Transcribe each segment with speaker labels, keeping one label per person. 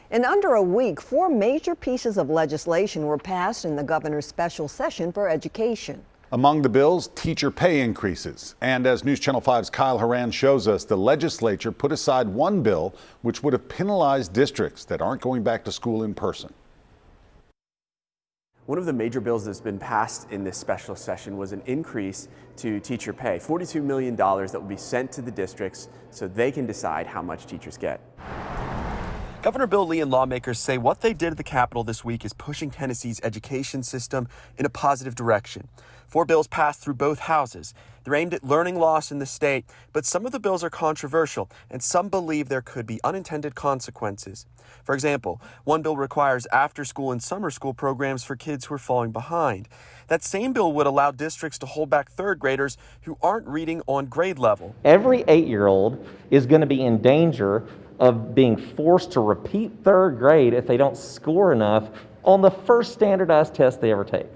Speaker 1: In under a week, 4 major pieces of legislation were passed in the governor's special session for education.
Speaker 2: Among the bills, teacher pay increases. And as News Channel 5's Kyle Horan shows us, the legislature put aside one bill which would have penalized districts that aren't going back to school in person.
Speaker 3: One of the major bills that's been passed in this special session was an increase to teacher pay, $42 million that will be sent to the districts so they can decide how much teachers get. Governor Bill Lee and lawmakers say what they did at the Capitol this week is pushing Tennessee's education system in a positive direction. 4 bills passed through both houses. They're aimed at learning loss in the state, but some of the bills are controversial, and some believe there could be unintended consequences. For example, one bill requires after-school and summer school programs for kids who are falling behind. That same bill would allow districts to hold back third graders who aren't reading on grade level.
Speaker 4: Every 8-year-old is going to be in danger of being forced to repeat third grade if they don't score enough on the first standardized test they ever take.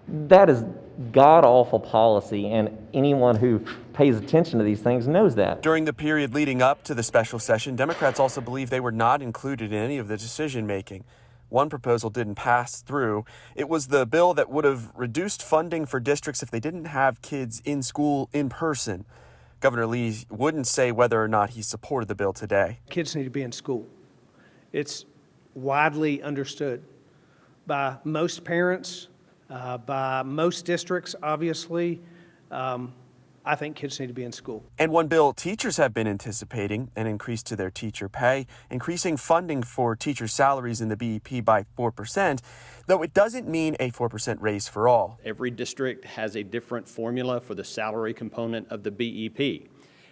Speaker 4: That is god-awful policy, and anyone who pays attention to these things knows that.
Speaker 3: During the period leading up to the special session, Democrats also believe they were not included in any of the decision-making. One proposal didn't pass through. It was the bill that would have reduced funding for districts if they didn't have kids in school in person. Governor Lee wouldn't say whether or not he supported the bill today.
Speaker 5: Kids need to be in school. It's widely understood by most parents, by most districts, obviously. I think kids need to be in school.
Speaker 3: And one bill teachers have been anticipating, an increase to their teacher pay, increasing funding for teacher salaries in the BEP by 4%, though it doesn't mean a 4% raise for all.
Speaker 6: Every district has a different formula for the salary component of the BEP.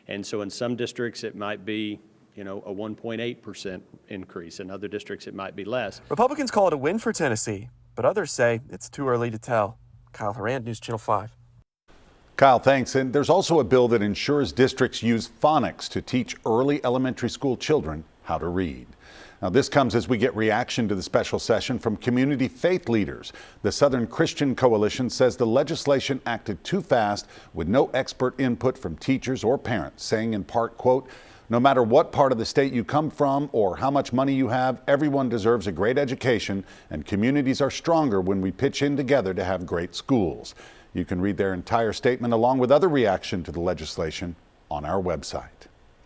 Speaker 6: And so in some districts it might be, a 1.8% increase. In other districts it might be less.
Speaker 3: Republicans call it a win for Tennessee, but others say it's too early to tell. Kyle Horan, News Channel 5.
Speaker 2: Kyle, thanks. And there's also a bill that ensures districts use phonics to teach early elementary school children how to read. Now, this comes as we get reaction to the special session from community faith leaders. The Southern Christian Coalition says the legislation acted too fast with no expert input from teachers or parents, saying in part, quote, "No matter what part of the state you come from or how much money you have, everyone deserves a great education, and communities are stronger when we pitch in together to have great schools." You can read their entire statement along with other reaction to the legislation on our website.